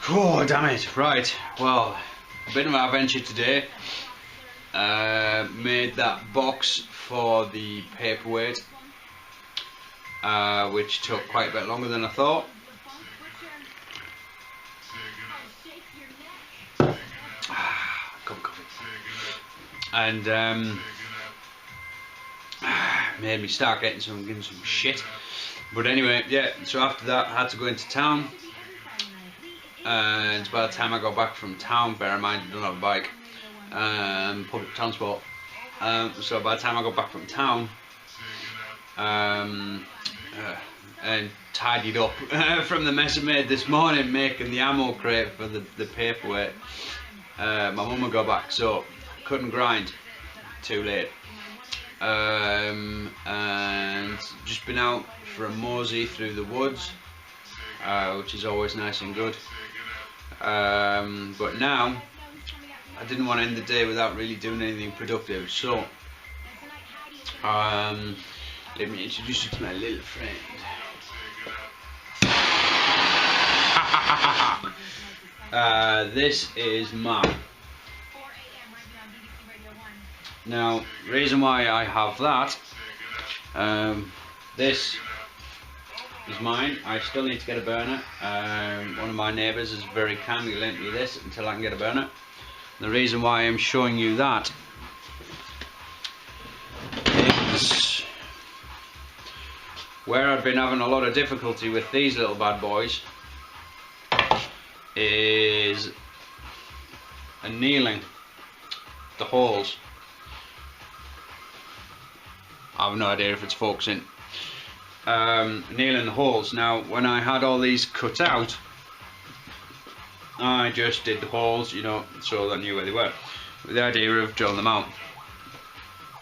Oh, damn it. Right, well, a bit of an adventure today. Made that box for the paperweight, which took quite a bit longer than I thought. Cup of coffee. And made me start getting some shit. But anyway, yeah, so after that I had to go into town. And by the time I got back from town, bear in mind I don't have a bike, public transport, so by the time I got back from town and tidied up from the mess I made this morning making the ammo crate for the paperweight, my mum would go back, so couldn't grind, too late, and just been out for a mosey through the woods, which is always nice and good. But now I didn't want to end the day without really doing anything productive, so let me introduce you to my little friend. This is Matt. Now, reason why I have that, this is mine. I still need to get a burner. One of my neighbours has very kindly lent me this until I can get a burner. The reason why I'm showing you that is where I've been having a lot of difficulty with these little bad boys is annealing the holes. I have no idea if it's focusing. Nailing the holes. Now, when I had all these cut out, I just did the holes, you know, so I knew where they were, with the idea of drilling them out.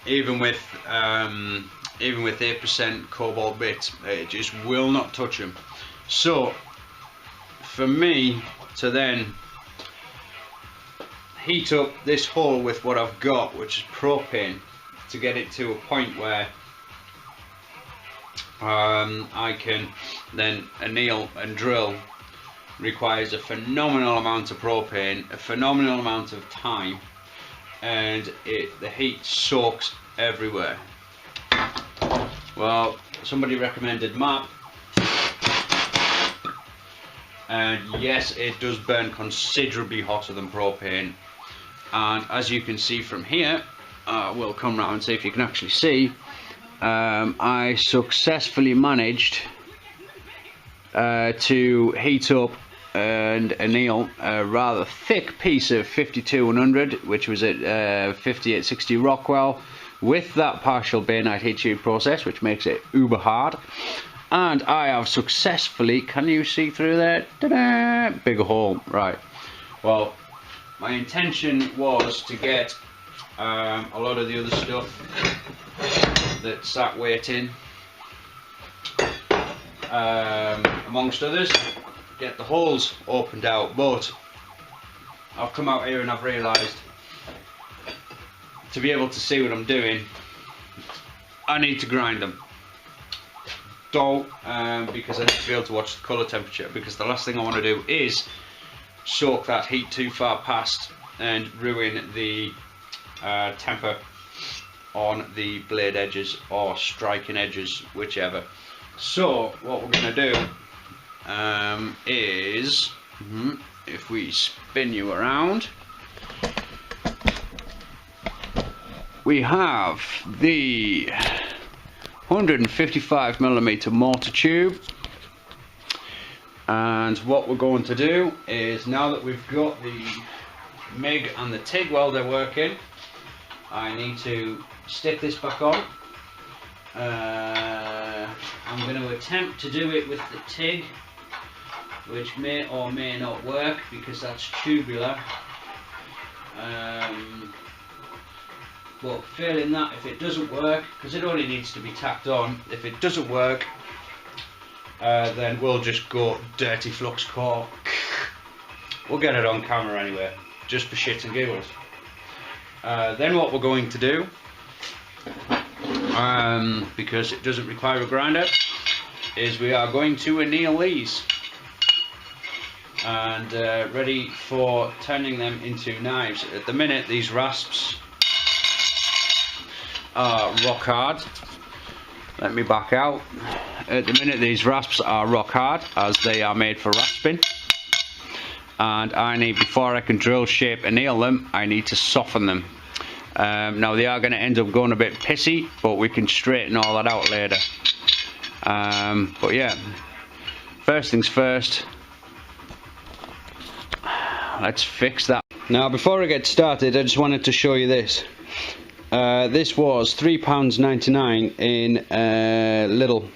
Even with 8% cobalt bits, it just will not touch them. So, for me to then heat up this hole with what I've got, which is propane, to get it to a point where I can then anneal and drill, requires a phenomenal amount of propane, a phenomenal amount of time, and the heat soaks everywhere. Well, somebody recommended MAP, and yes, it does burn considerably hotter than propane, and as you can see from here, we'll come round and see if you can actually see. I successfully managed to heat up and anneal a rather thick piece of 52-100, which was at 5860 Rockwell, with that partial bayonet heat treat process, which makes it uber hard. And I have successfully, can you see through there? Ta-da! Big hole, right. Well, my intention was to get a lot of the other stuff that sat waiting, amongst others, get the holes opened out, but I've come out here and I've realised to be able to see what I'm doing, I need to grind them. Don't, because I need to be able to watch the colour temperature, because the last thing I want to do is soak that heat too far past and ruin the temper on the blade edges or striking edges, whichever. So what we're going to do is, if we spin you around, we have the 155mm mortar tube, and what we're going to do is, now that we've got the MIG and the TIG welder working, I need to stick this back on. I'm going to attempt to do it with the TIG, which may or may not work because that's tubular, but failing that, if it doesn't work, because it only needs to be tacked on, if it doesn't work, then we'll just go dirty flux core. We'll get it on camera anyway, just for shits and giggles. Then what we're going to do, because it doesn't require a grinder, is we are going to anneal these. and ready for turning them into knives. At the minute these rasps are rock hard. Let me back out. At the minute these rasps are rock hard, as they are made for rasping, and I need, before I can drill, shape and nail them, I need to soften them. Now they are going to end up going a bit pissy, but we can straighten all that out later. But yeah, first things first, let's fix that. Now before I get started, I just wanted to show you this. This was £3.99 in Lidl.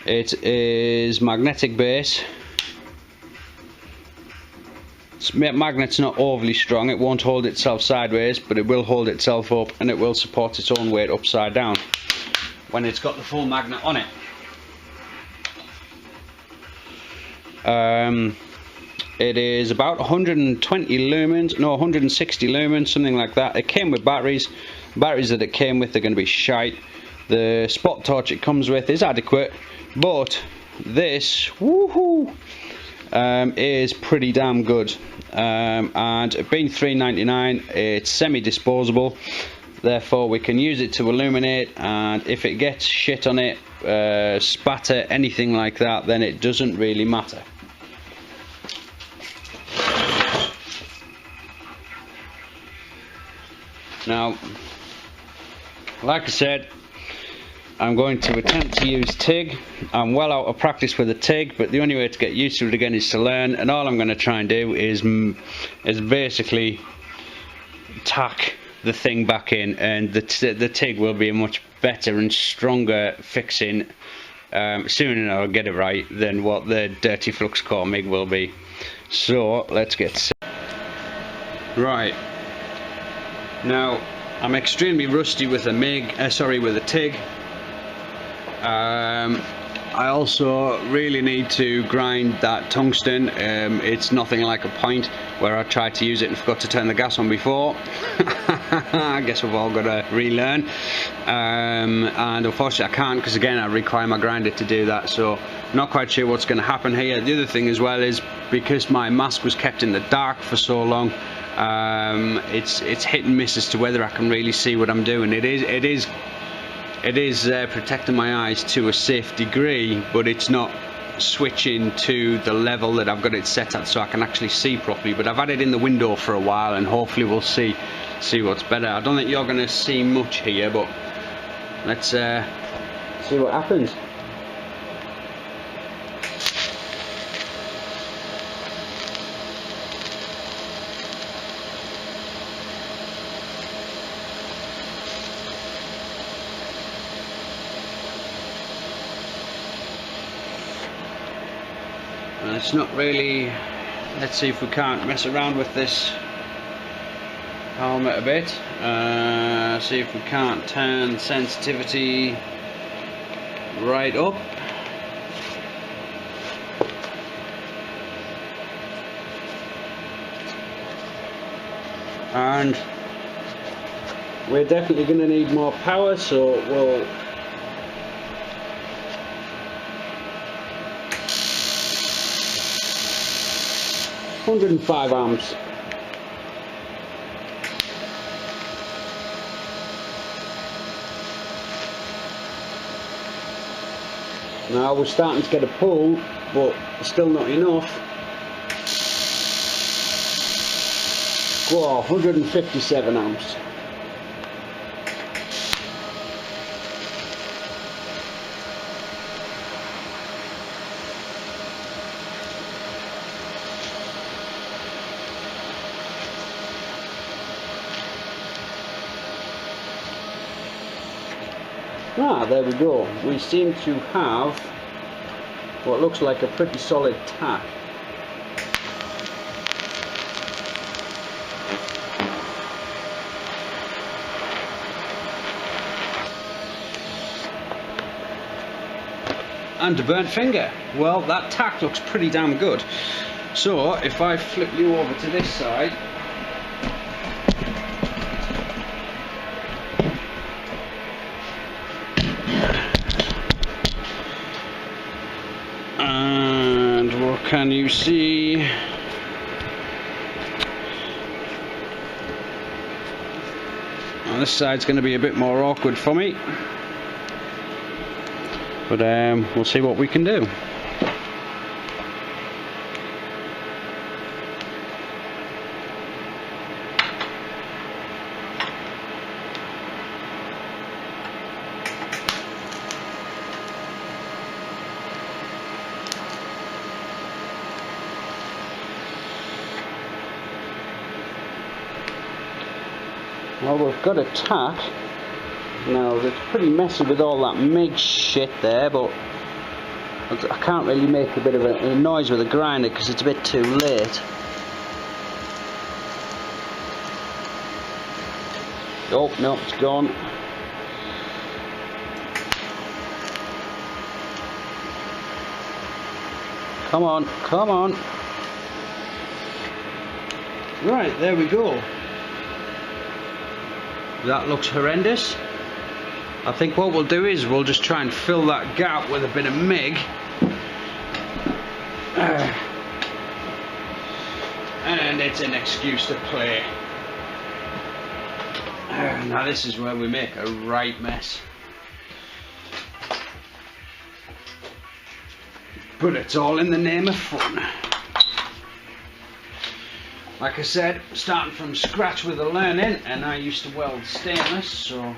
It is magnetic base. Magnet's not overly strong, it won't hold itself sideways, but it will hold itself up, and it will support its own weight upside down when it's got the full magnet on it. It is about 120 lumens, no, 160 lumens, something like that. It came with batteries. Batteries that it came with are going to be shite. The spot torch it comes with is adequate, but this, woohoo, is pretty damn good. And being £3.99, it's semi-disposable, therefore we can use it to illuminate, and if it gets shit on it, spatter, anything like that, then it doesn't really matter. Now, like I said, I'm going to attempt to use TIG. I'm well out of practice with the TIG, but the only way to get used to it again is to learn, and all I'm going to try and do is basically tack the thing back in, and the TIG will be a much better and stronger fixing, soon I'll get it right, than what the dirty flux core MIG will be. So let's get set. Right. Now, I'm extremely rusty with a with a TIG. I also really need to grind that tungsten. It's nothing like a point where I tried to use it and forgot to turn the gas on before. I guess we've all got to relearn. And unfortunately I can't, because again I require my grinder to do that, so not quite sure what's going to happen here. The other thing as well is, because my mask was kept in the dark for so long, it's hit and miss as to whether I can really see what I'm doing. It is protecting my eyes to a safe degree, but it's not switching to the level that I've got it set at so I can actually see properly. But I've had it in the window for a while, and hopefully we'll see what's better. I don't think you're going to see much here, but let's see what happens. It's not really. Let's see if we can't mess around with this helmet a bit. See if we can't turn sensitivity right up. And we're definitely going to need more power, so we'll 105 amps. Now we're starting to get a pull, but still not enough. Whoa, 157 amps. Ah, there we go. We seem to have what looks like a pretty solid tack. And a burnt finger. Well, that tack looks pretty damn good. So if I flip you over to this side, and we'll can you see? Well, this side's going to be a bit more awkward for me, but we'll see what we can do. Well, we've got a tack. Now, it's pretty messy with all that MIG shit there, but I can't really make a bit of a noise with the grinder because it's a bit too late. Oh, no, it's gone. Come on, come on. Right, there we go. That looks horrendous. I think what we'll do is we'll just try and fill that gap with a bit of MIG. And it's an excuse to play. Now this is where we make a right mess. But it's all in the name of fun. Like I said, starting from scratch with the learning, and I used to weld stainless, so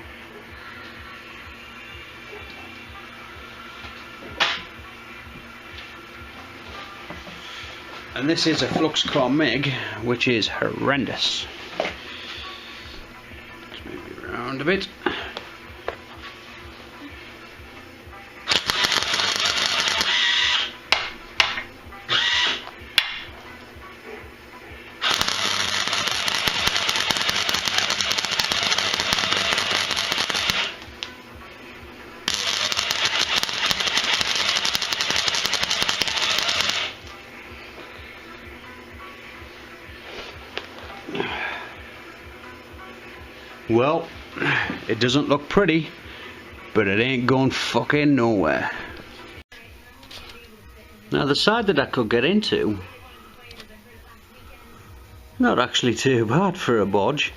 and this is a flux core MIG, which is horrendous. Let's move it around a bit. Well, it doesn't look pretty, but it ain't going fucking nowhere. Now the side that I could get into, not actually too bad for a bodge.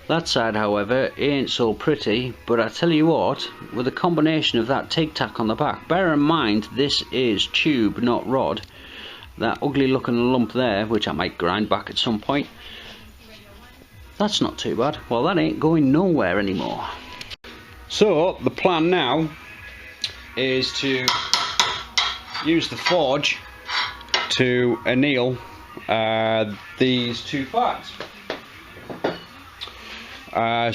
That side, however, ain't so pretty, but I tell you what, with a combination of that tic tac on the back, bear in mind this is tube, not rod. That ugly looking lump there, which I might grind back at some point, that's not too bad. Well, that ain't going nowhere anymore. So the plan now is to use the forge to anneal these two parts.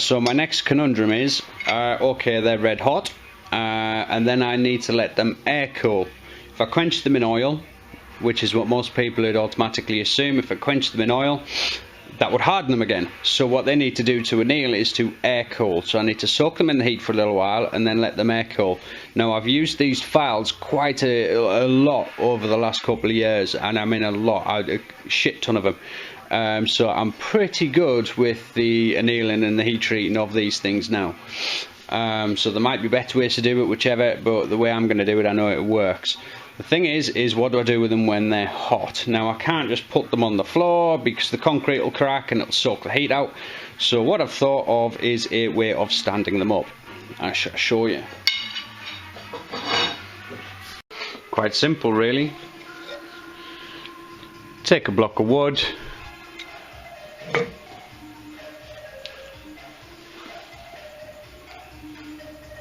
So my next conundrum is, okay, they're red hot, and then I need to let them air cool. If I quench them in oil, which is what most people would automatically assume, if I quench them in oil, that would harden them again. So what they need to do to anneal is to air cool. So I need to soak them in the heat for a little while and then let them air cool. Now I've used these files quite a lot over the last couple of years, and I mean a shit ton of them. So I'm pretty good with the annealing and the heat treating of these things now. So there might be better ways to do it, whichever, but the way I'm going to do it, I know it works. The thing is what do I do with them when they're hot? Now I can't just put them on the floor because the concrete will crack and it'll soak the heat out. So what I've thought of is a way of standing them up. I shall show you. Quite simple really. Take a block of wood.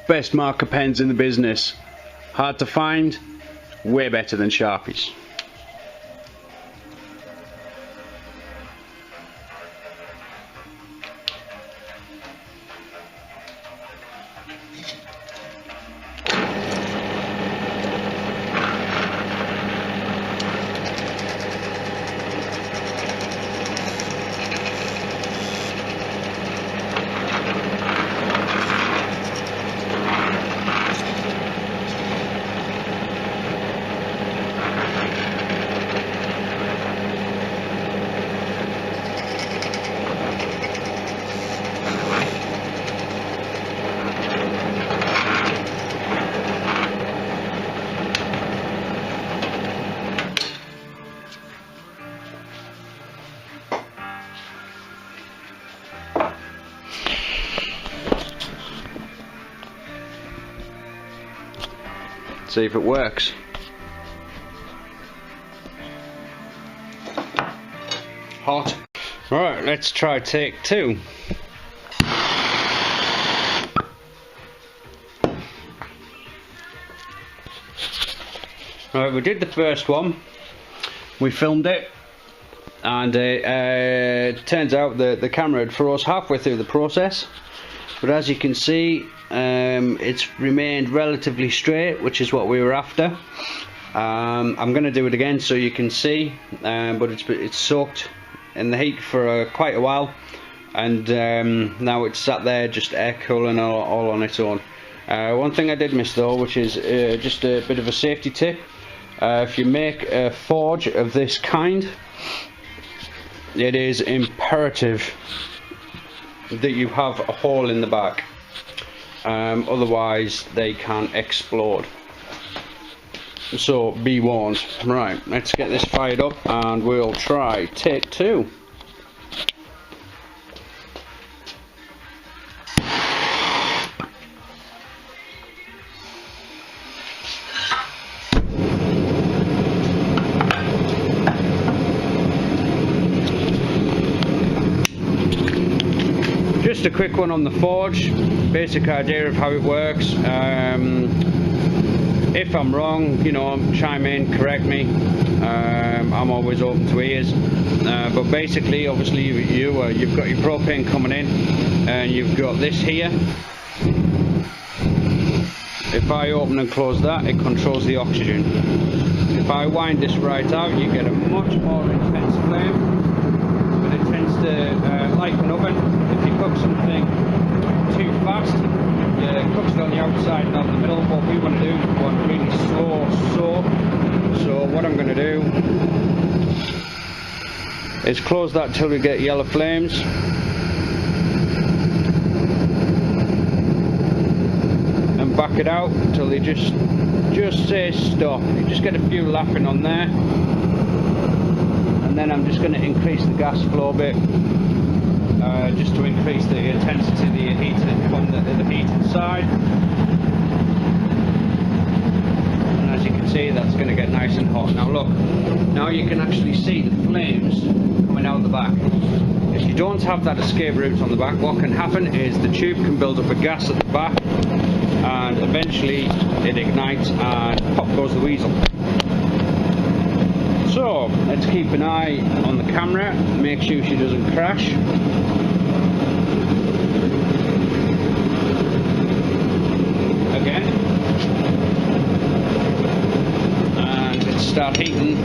Best marker pens in the business. Hard to find. Way better than Sharpies. See if it works. Hot. Right, let's try take 2. Right, we did the first one. We filmed it, and it turns out that the camera had froze halfway through the process. But as you can see, it's remained relatively straight, which is what we were after. I'm going to do it again so you can see, but it's soaked in the heat for quite a while, and now it's sat there just air cooling all on its own. One thing I did miss though, which is just a bit of a safety tip. If you make a forge of this kind, it is imperative that you have a hole in the back, otherwise they can explode. So be warned. Right, let's get this fired up and we'll try take 2. Just a quick one on the forge, basic idea of how it works. If I'm wrong, you know, chime in, correct me. I'm always open to ears. But basically, obviously, you've got your propane coming in, and you've got this here. If I open and close that, it controls the oxygen. If I wind this right out, you get a much more intense flame. But it tends to, like an oven, if you cook something too fast, it cooks it on the outside, not the middle. What we want to do is we want really slow. So what I'm going to do is close that till we get yellow flames, and back it out until they just say stop. You just get a few laughing on there, and then I'm just going to increase the gas flow a bit, just to increase the intensity of the heat from the heated side. And as you can see, that's going to get nice and hot. Now look, now you can actually see the flames coming out the back. If you don't have that escape route on the back, what can happen is the tube can build up a gas at the back, and eventually it ignites and pop goes the weasel. So let's keep an eye on the camera, make sure she doesn't crash. Again, and let's start heating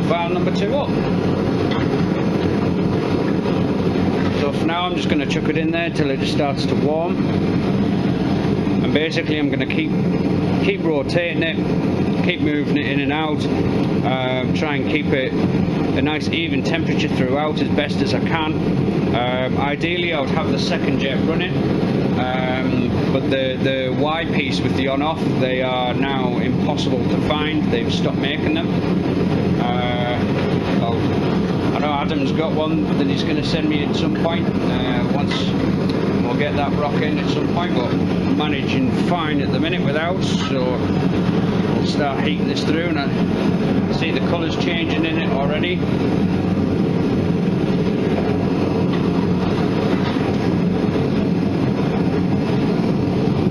file number 2 up. So for now I'm just going to chuck it in there till it just starts to warm, and basically I'm going to keep rotating it, keep moving it in and out, try and keep it a nice even temperature throughout as best as I can. Ideally I would have the second jet running, but the Y piece with the on-off, they are now impossible to find. They've stopped making them. I know Adam's got one that he's going to send me at some point. Once we'll get that rocking at some point, but managing fine at the minute without. So we'll start heating this through, and I see the colours changing in it already.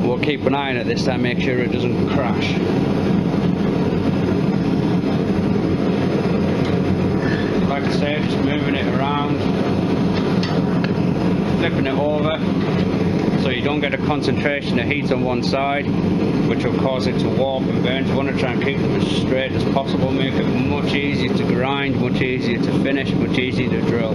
We'll keep an eye on it this time, make sure it doesn't crash. Like I say, just moving it around, flipping it over, so you don't get a concentration of heat on one side, which will cause it to warp and burn. You want to try and keep them as straight as possible, make it much easier to grind, much easier to finish, much easier to drill.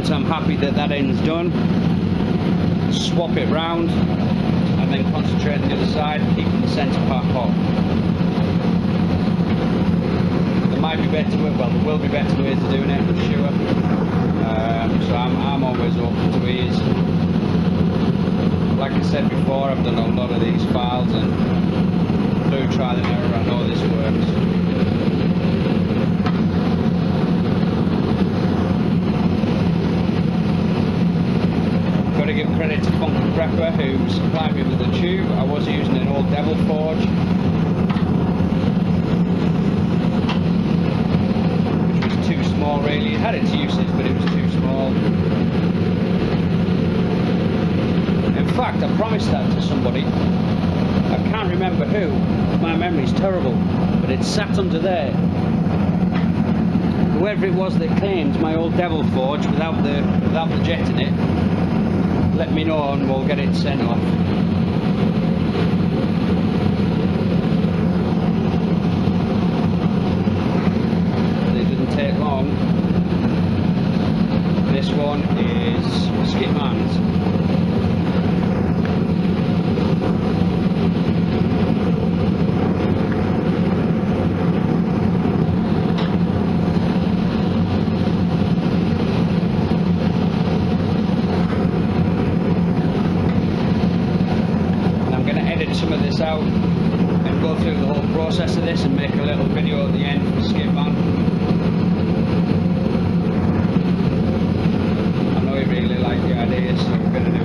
once I'm happy that that end's done, swap it round and then concentrate on the other side, keeping the centre part hot. There might be better ways, well there will be better ways of doing it, I'm sure. So I'm always open to ease. Like I said before, I've done a lot of these files and through trial and error I know this works. Got to give credit to Funky Prepper who supplied me with the tube. I was using an old Devil Forge, which was too small really. It had its uses, but it was too small. In fact, I promised that to somebody. I can't remember who. My memory's terrible, but it sat under there. Whoever it was that claimed my old Devil Forge without the jet in it, let me know and we'll get it sent off. It didn't take long. This one is Skipman's. Some of this out and go through the whole process of this and make a little video at the end for the skip van. I know you really like the idea, so we're going to do it.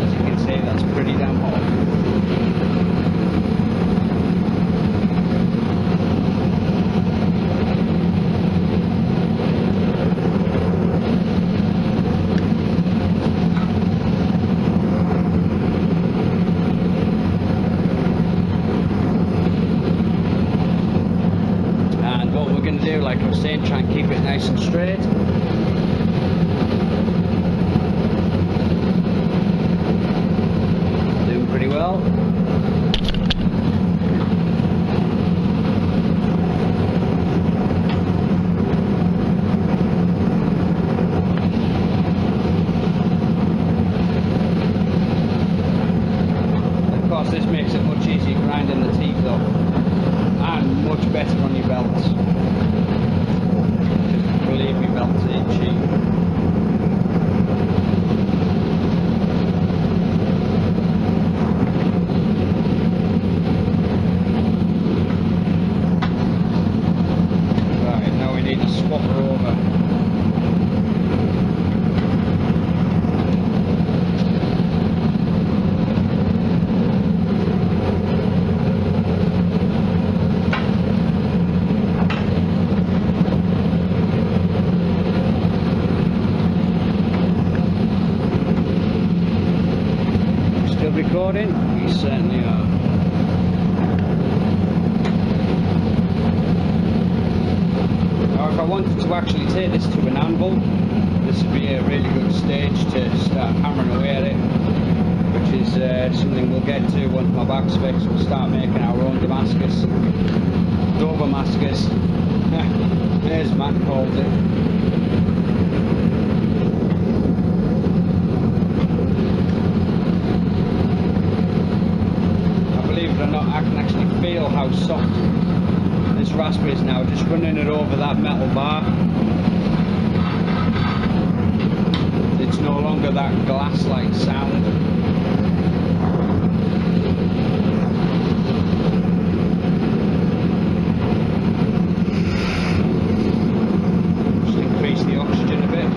As you can see, that's pretty damn hot. Like I was saying, try and keep it nice and straight. Doing pretty well. Of course, this makes it much easier grinding the teeth off and much better on your belts. Believe me, belts ain't cheap. Right, now we need to swap her over. Recording? We certainly are. Now if I wanted to actually take this to an anvil, this would be a really good stage to start hammering away at it, which is something we'll get to once my back's fixed. We'll start making our own Damascus, Damascus. There's Matt called it. I can actually feel how soft this raspberry is now, just running it over that metal bar. It's no longer that glass-like sound. Just increase the oxygen a bit.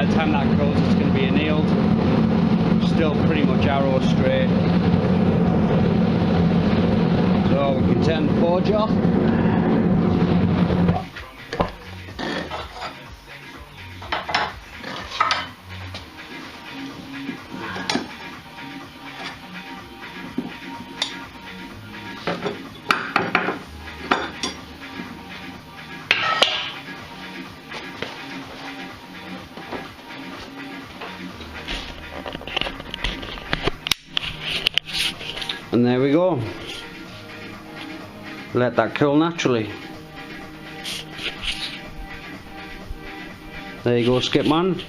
by the time that cools it's going to be annealed. Still pretty much arrow straight. So we can turn the forge off. And there we go. Let that cool naturally. There you go, Skipman.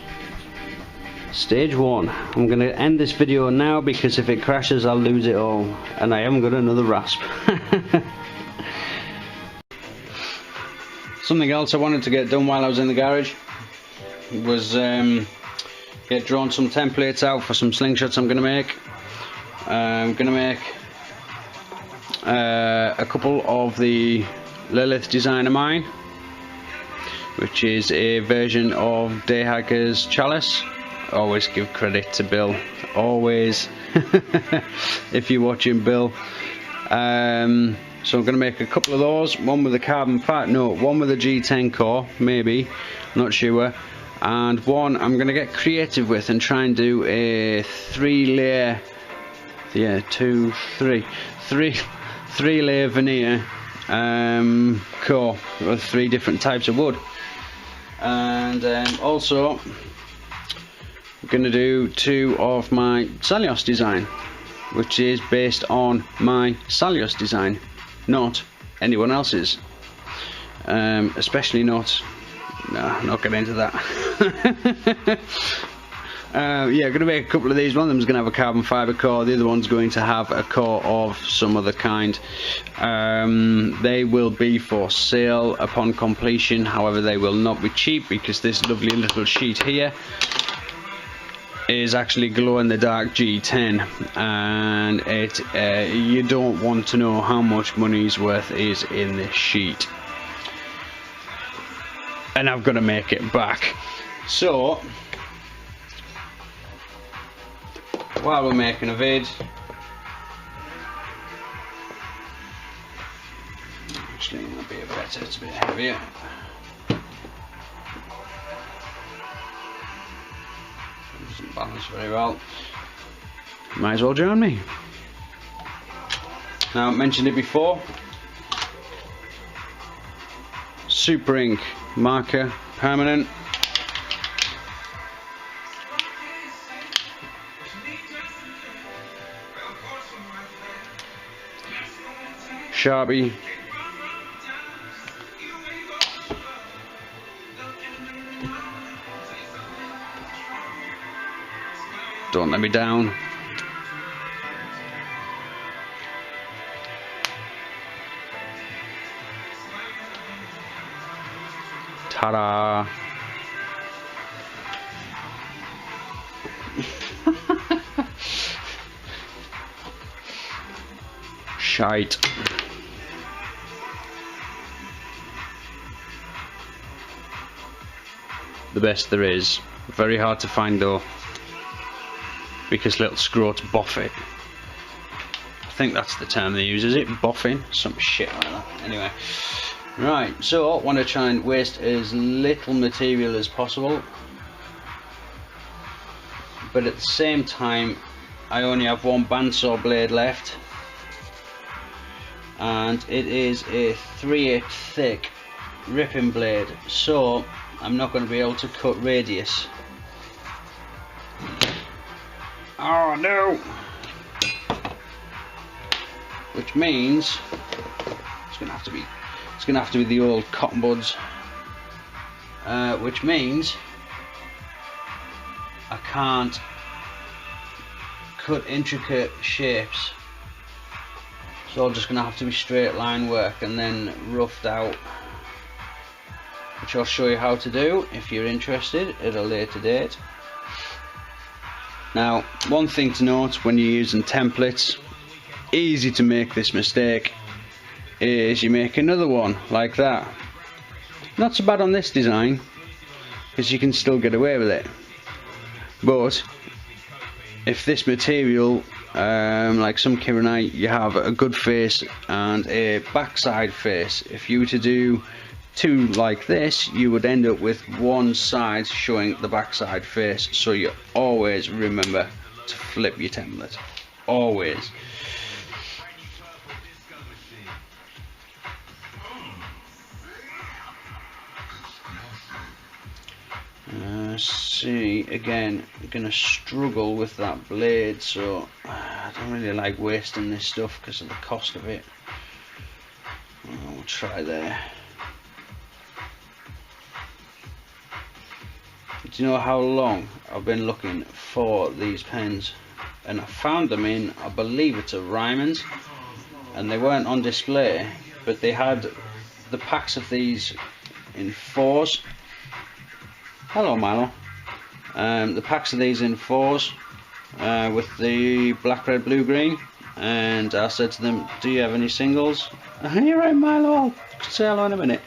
Stage 1. I'm going to end this video now because if it crashes I'll lose it all. And I haven't got another rasp. Something else I wanted to get done while I was in the garage was get drawn some templates out for some slingshots I'm going to make. I'm going to make a couple of the Lilith design of mine, which is a version of Dayhiker's Chalice. Always give credit to Bill, always, if you're watching Bill. So I'm going to make a couple of those, one with a carbon fiber, no, one with a G10 core, maybe, not sure, and one I'm going to get creative with and try and do a 3-layer, yeah, 3-layer veneer core with 3 different types of wood. And also I'm going to do 2 of my Salios design, which is based on my Salios design, not anyone else's. Especially not, no, I'm not getting into that. Yeah, I'm going to make a couple of these. One of them is going to have a carbon fibre core, the other one's going to have a core of some other kind. They will be for sale upon completion, however they will not be cheap because this lovely little sheet here is actually glow in the dark G10, and it you don't want to know how much money's worth is in this sheet, and I've got to make it back. So while we're making a vid, actually that'd be a better, it's a bit heavier. Doesn't balance very well. Might as well join me. Now, I mentioned it before. Super Ink marker, permanent. Sharpie. Don't let me down. Ta-da! Shite. The best there is. Very hard to find though, because little scroats boff it. I think that's the term they use, is it? Boffing? Some shit like that. Anyway. Right, so I want to try and waste as little material as possible. But at the same time, I only have one bandsaw blade left. And it is a 3/8 thick ripping blade. So I'm not going to be able to cut radius. Oh no! Which means it's going to have to be the old cotton buds. Which means I can't cut intricate shapes. So I'm just going to have to be straight line work and then roughed out, which I'll show you how to do if you're interested at a later date. Now, one thing to note when you're using templates, easy to make this mistake, is you make another one like that. Not so bad on this design, because you can still get away with it. But if this material, like some Kironite, you have a good face and a backside face. If you were to do two like this, you would end up with one side showing the backside face. So you always remember to flip your template. Always. See, again, I'm gonna struggle with that blade, so I don't really like wasting this stuff because of the cost of it. We'll try there. Do you know how long I've been looking for these pens? And I found them in, I believe it's a Ryman's, and they weren't on display, but they had the packs of these in 4s. Hello, Milo. The packs of these in 4s with the black, red, blue, green, and I said to them, do you have any singles? You're right, Milo, I'll say hello in a minute.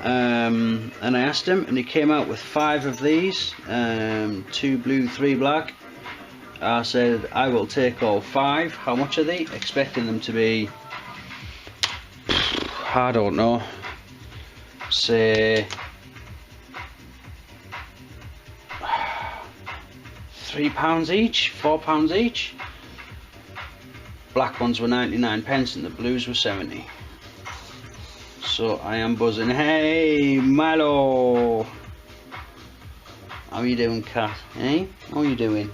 And I asked him, and he came out with 5 of these, 2 blue, 3 black. I said, I will take all 5. How much are they? Expecting them to be, I don't know, say £3 each, £4 each. Black ones were 99p and the blues were 70. So I am buzzing. Hey Milo, how you doing, cat? Hey, how you doing?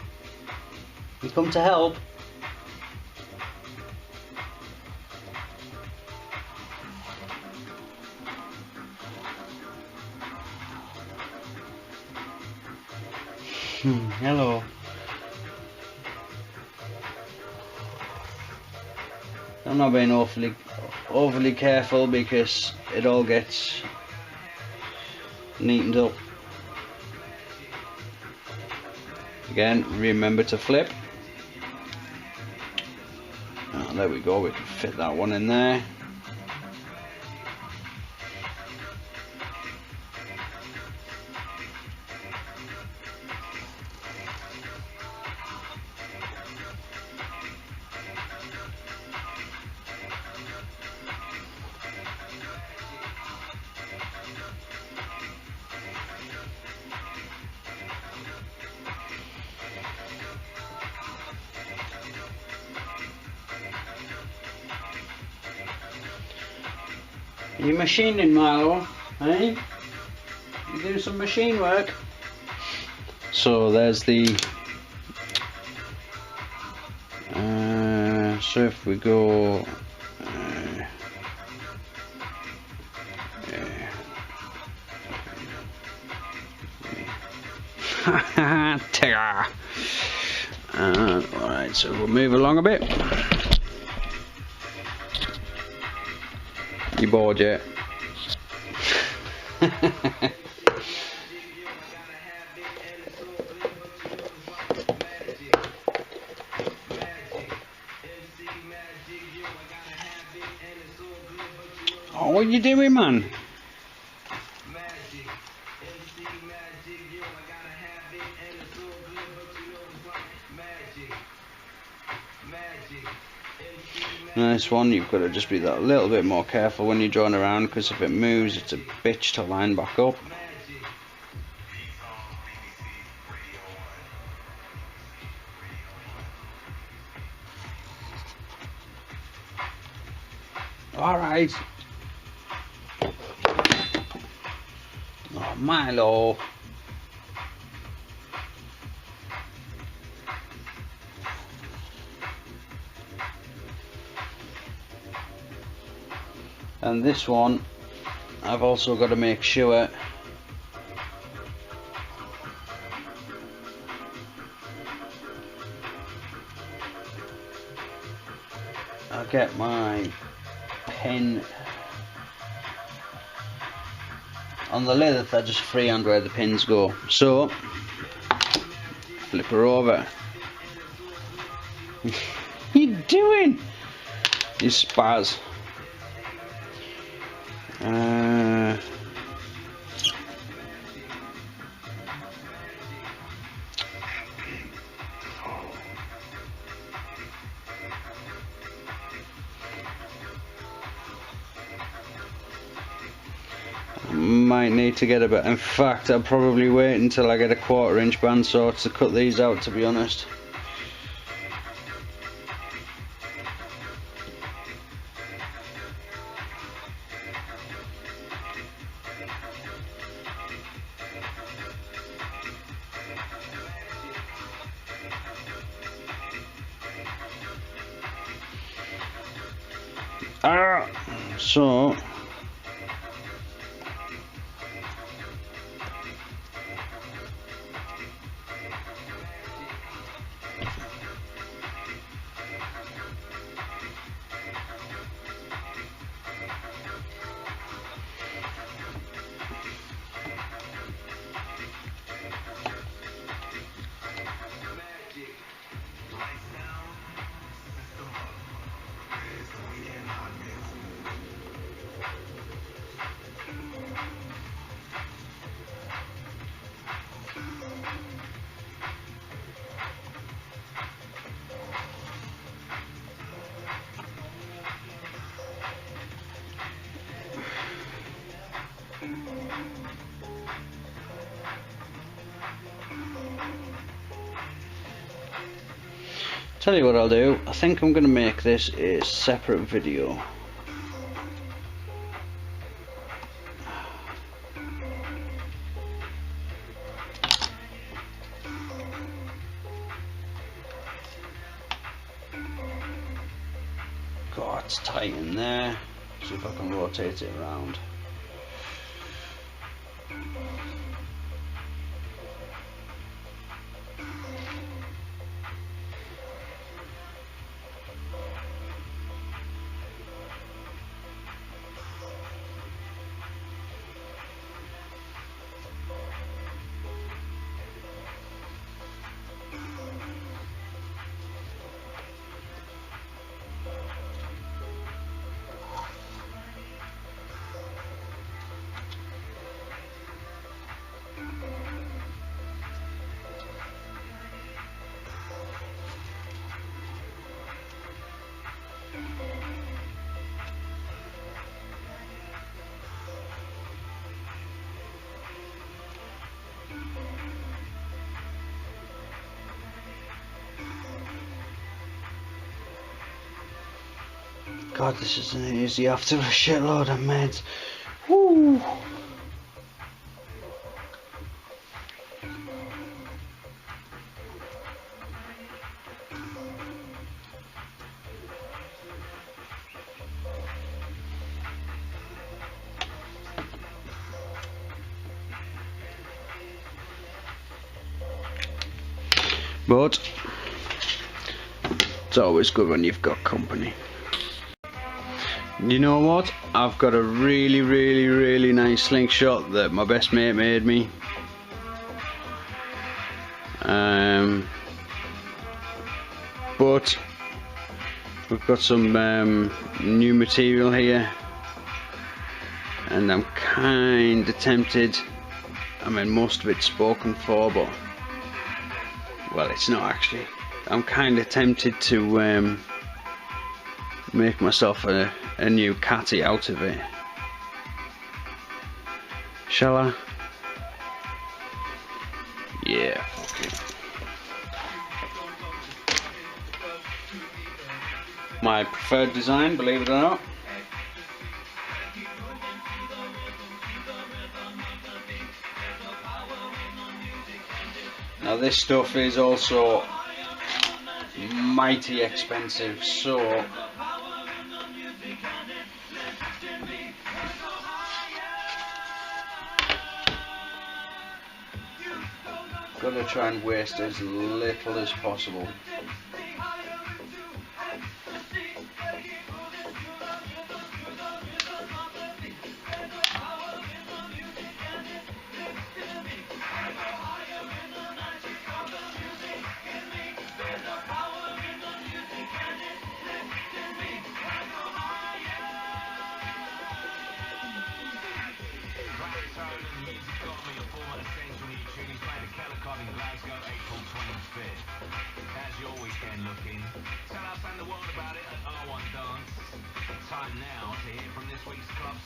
You come to help? Hello. I'm not being overly careful because it all gets neatened up. Again, remember to flip. Oh, there we go, we can fit that one in there. You machining, Milo, eh? You doing some machine work? So there's the. So if we go. Alright, so we'll move along a bit. You bored yet? Oh, what are you doing, man? This one, you've got to just be that little bit more careful when you're drawing around, because if it moves, it's a bitch to line back up. Alright. Oh, Milo. And this one, I've also got to make sure I get my pen on the leather. I just freehand where the pins go. So flip her over. What you doing? You spaz. might need to get a bit. In fact, I'll probably wait until I get a 1/4 inch bandsaw to cut these out, to be honest. So tell you what I'll do, I think I'm going to make this a separate video. God, it's tight in there. See if I can rotate it around. God, this isn't easy after a shitload of meds. Woo! But it's always good when you've got company. You know what? I've got a really nice slingshot that my best mate made me. But we've got some new material here, and I'm kind of tempted. I mean, most of it's spoken for, but well, it's not actually. I'm kind of tempted to make myself a new catty out of it. Shall I? Yeah, okay. My preferred design, believe it or not. Now this stuff is also mighty expensive, so gotta try and waste as little as possible.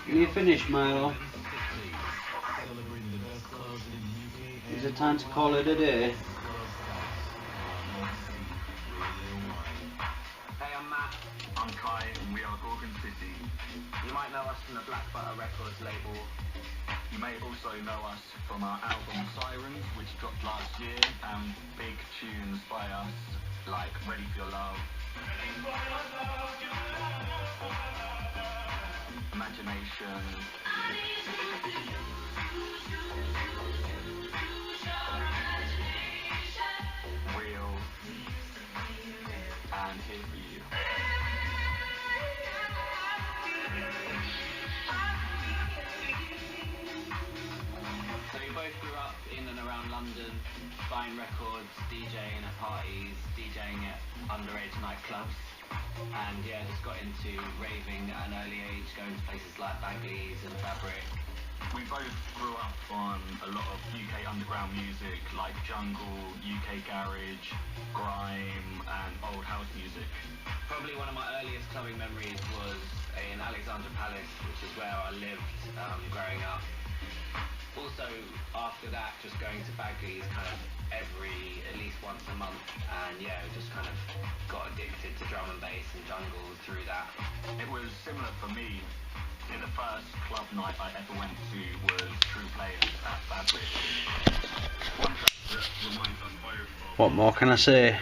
Are you finished, Milo? Is it time to call it a day? Hey, I'm Matt. I'm Kai, and we are Gorgon City. You might know us from the Black Butter Records label. You may also know us from our album Sirens, which dropped last year, and big tunes by us like Ready for Your Love, Imagination, Real, and Here For You. So we both grew up in and around London, buying records, DJing at parties, DJing at underage nightclubs, and yeah, just got into raving at an early age, going to places like Bagley's and Fabric. We both grew up on a lot of UK underground music like jungle, UK garage, grime, and old house music. Probably one of my earliest clubbing memories was in Alexandra Palace, which is where I lived growing up. Also, after that, just going to Bagley's kind of at least once a month, and yeah, just kind of got addicted to drum and bass and jungle through that. It was similar for me. The first club night I ever went to was True Players at Fabric. One track that reminds us both of What more can I say?